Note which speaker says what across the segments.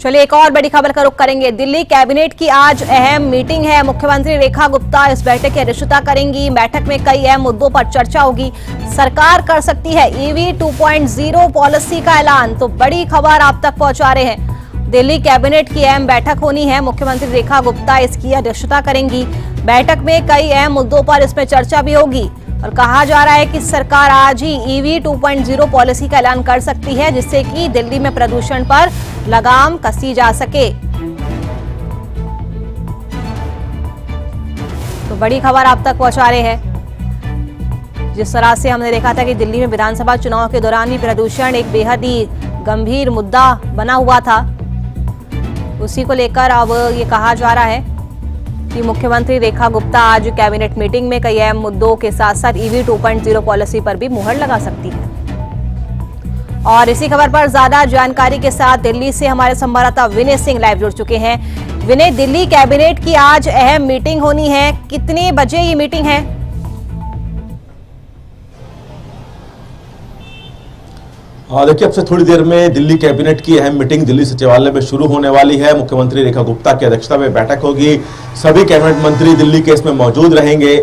Speaker 1: चलिए एक और बड़ी खबर का रुख करेंगे। दिल्ली कैबिनेट की आज अहम मीटिंग है। मुख्यमंत्री रेखा गुप्ता इस बैठक की अध्यक्षता करेंगी। बैठक में कई अहम मुद्दों पर चर्चा होगी। सरकार कर सकती है ईवी 2.0 पॉलिसी का ऐलान। तो बड़ी खबर आप तक पहुंचा रहे हैं। दिल्ली कैबिनेट की अहम बैठक होनी है। मुख्यमंत्री रेखा गुप्ता इसकी अध्यक्षता करेंगी। बैठक में कई अहम मुद्दों पर इसमें चर्चा भी होगी और कहा जा रहा है कि सरकार आज ही ईवी 2.0 पॉलिसी का ऐलान कर सकती है, जिससे कि दिल्ली में प्रदूषण पर लगाम कसी जा सके। तो बड़ी खबर आप तक पहुंचा रहे हैं। जिस तरह से हमने देखा था कि दिल्ली में विधानसभा चुनाव के दौरान भी प्रदूषण एक बेहद ही गंभीर मुद्दा बना हुआ था, उसी को लेकर अब ये कहा जा रहा है कि मुख्यमंत्री रेखा गुप्ता आज कैबिनेट मीटिंग में कई अहम मुद्दों के साथ साथ ईवी 2.0 पॉलिसी पर भी मुहर लगा सकती है। और इसी खबर पर ज्यादा जानकारी के साथ दिल्ली से हमारे संवाददाता विनय सिंह लाइव जुड़ चुके हैं। विनय, दिल्ली कैबिनेट की आज अहम मीटिंग होनी है, कितने बजे ये मीटिंग है?
Speaker 2: देखिए, अब से थोड़ी देर में दिल्ली कैबिनेट की अहम मीटिंग दिल्ली सचिवालय में शुरू होने वाली है। मुख्यमंत्री रेखा गुप्ता की अध्यक्षता में बैठक होगी। सभी कैबिनेट मंत्री दिल्ली के इसमें मौजूद रहेंगे।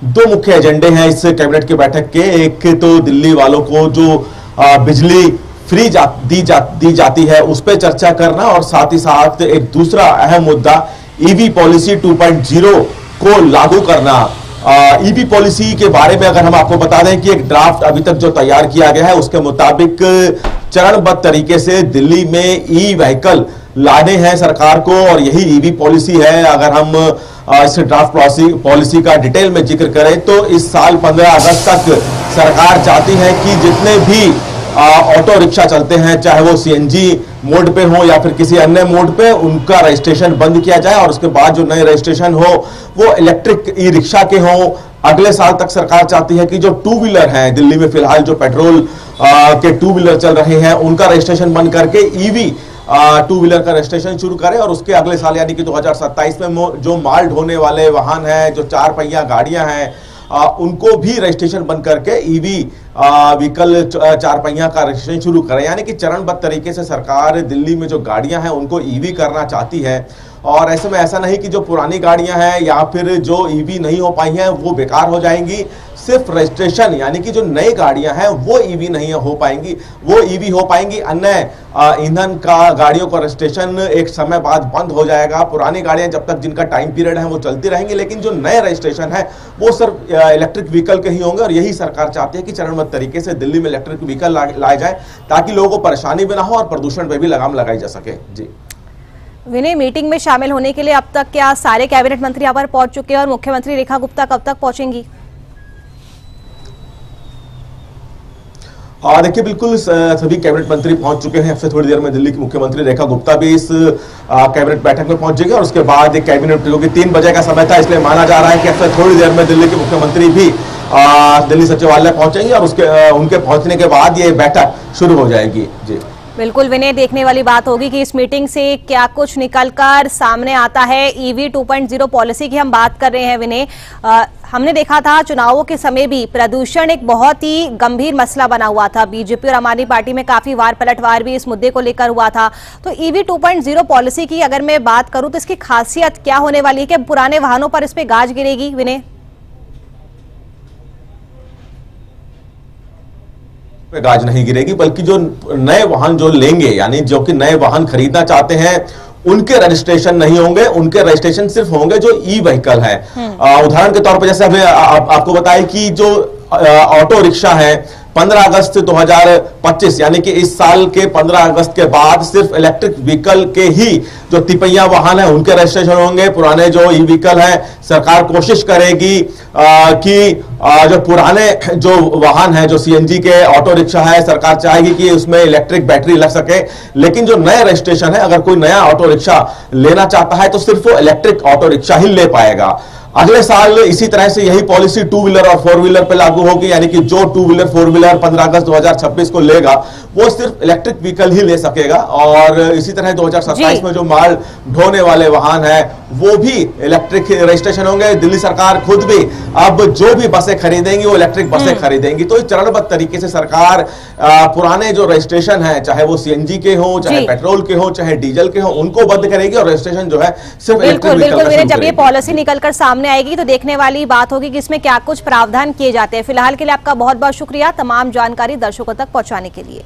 Speaker 2: दो मुख्य एजेंडे हैं इस कैबिनेट की बैठक के। एक तो दिल्ली वालों को जो बिजली फ्री दी जाती है उस पर चर्चा करना, और साथ ही साथ एक दूसरा अहम मुद्दा ईवी पॉलिसी 2.0 को लागू करना। ईवी पॉलिसी के बारे में अगर हम आपको बता दें कि एक ड्राफ्ट अभी तक जो तैयार किया गया है उसके मुताबिक चरणबद्ध तरीके से दिल्ली में ई व्हीकल लाने हैं सरकार को, और यही ईवी पॉलिसी है। अगर हम इस ड्राफ्ट पॉलिसी का डिटेल में जिक्र करें तो इस साल 15 अगस्त तक सरकार चाहती है कि जितने भी ऑटो रिक्शा चलते हैं, चाहे वो सीएनजी मोड पे हो या फिर किसी अन्य मोड पे, उनका रजिस्ट्रेशन बंद किया जाए और उसके बाद जो नए रजिस्ट्रेशन हो वो इलेक्ट्रिक ई रिक्शा के हो। अगले साल तक सरकार चाहती है कि जो टू व्हीलर हैं दिल्ली में फिलहाल जो पेट्रोल के टू व्हीलर चल रहे हैं उनका रजिस्ट्रेशन बंद करके ईवी टू व्हीलर का रजिस्ट्रेशन शुरू करें, और उसके अगले साल यानी कि 2027 में जो माल ढोने वाले वाहन हैं, जो 4 पहिया गाड़ियां हैं, उनको भी रजिस्ट्रेशन बंद करके ईवी व्हीकल 4 पहिया का रजिस्ट्रेशन शुरू करें। यानी कि चरणबद्ध तरीके से सरकार दिल्ली में जो गाड़ियां हैं उनको ईवी करना चाहती है। और ऐसे में ऐसा नहीं कि जो पुरानी गाड़ियां हैं या फिर जो ईवी नहीं हो पाई हैं वो बेकार हो जाएंगी। सिर्फ रजिस्ट्रेशन यानी कि जो नई गाड़ियां हैं वो ईवी नहीं हो पाएंगी, वो ईवी हो पाएंगी। अन्य ईंधन का गाड़ियों का रजिस्ट्रेशन एक समय बाद बंद हो जाएगा। पुरानी गाड़ियां जब तक जिनका टाइम पीरियड है वो चलती रहेंगी, लेकिन जो नए रजिस्ट्रेशन है वो सिर्फ इलेक्ट्रिक व्हीकल के ही होंगे। और यही सरकार चाहती है कि चरणबद्ध तरीके से दिल्ली में इलेक्ट्रिक व्हीकल लाए जाए ताकि लोगों को परेशानी भी ना हो और प्रदूषण पर भी लगाम लगाई जा सके। जी
Speaker 1: विनय, मीटिंग में शामिल होने के लिए अब तक क्या सारे कैबिनेट मंत्री यहाँ पर पहुंच चुके हैं और मुख्यमंत्री रेखा गुप्ता कब तक पहुंचेंगी?
Speaker 2: देखिए, बिल्कुल सभी कैबिनेट मंत्री पहुंच चुके हैं। अब से थोड़ी देर में दिल्ली की मुख्यमंत्री रेखा गुप्ता भी इस कैबिनेट बैठक में पहुंचेंगे और उसके बाद एक कैबिनेट, क्योंकि 3 बजे का समय था, इसलिए माना जा रहा है कि अब से थोड़ी देर में दिल्ली के मुख्यमंत्री भी दिल्ली सचिवालय पहुंचेंगे और उनके पहुंचने के बाद ये बैठक शुरू हो जाएगी। जी
Speaker 1: बिल्कुल विनय, देखने वाली बात होगी कि इस मीटिंग से क्या कुछ निकलकर सामने आता है। ईवी 2.0 पॉलिसी की हम बात कर रहे हैं विनय। हमने देखा था चुनावों के समय भी प्रदूषण एक बहुत ही गंभीर मसला बना हुआ था। बीजेपी और आम आदमी पार्टी में काफी वार पलटवार भी इस मुद्दे को लेकर हुआ था। तो ईवी 2.0 पॉलिसी की अगर मैं बात करूं तो इसकी खासियत क्या होने वाली है कि पुराने वाहनों पर इस पे गाज गिरेगी विनय?
Speaker 2: गाज नहीं गिरेगी, बल्कि जो नए वाहन जो लेंगे, यानी जो कि नए वाहन खरीदना चाहते हैं, उनके रजिस्ट्रेशन नहीं होंगे। उनके रजिस्ट्रेशन सिर्फ होंगे जो ई व्हीकल है। उदाहरण के तौर पर जैसे अभी आपको बताएं कि जो ऑटो रिक्शा है 15 अगस्त 2025 यानी कि इस साल के 15 अगस्त के बाद सिर्फ इलेक्ट्रिक व्हीकल के ही जो तिपहिया वाहन है उनके रजिस्ट्रेशन होंगे। पुराने जो ई व्हीकल है, सरकार कोशिश करेगी कि जो पुराने जो वाहन है, जो सीएनजी के ऑटो रिक्शा है, सरकार चाहेगी कि उसमें इलेक्ट्रिक बैटरी लग सके। लेकिन जो नए रजिस्ट्रेशन है, अगर कोई नया ऑटो रिक्शा लेना चाहता है तो सिर्फ वो इलेक्ट्रिक ऑटो रिक्शा ही ले पाएगा। अगले साल इसी तरह से यही पॉलिसी टू व्हीलर और फोर व्हीलर पे लागू होगी, यानी कि जो टू व्हीलर फोर व्हीलर 15 अगस्त 2026 को लेगा वो सिर्फ इलेक्ट्रिक व्हीकल ही ले सकेगा। और इसी तरह 2027 में जो माल ढोने वाले वाहन है वो भी इलेक्ट्रिक रजिस्ट्रेशन होंगे। दिल्ली सरकार खुद भी अब जो भी बसें खरीदेंगी वो इलेक्ट्रिक बसें खरीदेंगी। तो इस चरणबद्ध तरीके से सरकार पुराने जो रजिस्ट्रेशन है, चाहे वो सीएनजी के हो, चाहे पेट्रोल के हो, चाहे डीजल के हो, उनको बंद करेगी और रजिस्ट्रेशन जो है सिर्फ इलेक्ट्रिक व्हीकल का शुरू
Speaker 1: जब ये
Speaker 2: करेगी।
Speaker 1: पॉलिसी निकलकर सामने आएगी तो देखने वाली बात होगी कि इसमें क्या कुछ प्रावधान किए जाते हैं। फिलहाल के लिए आपका बहुत बहुत शुक्रिया तमाम जानकारी दर्शकों तक पहुंचाने के लिए।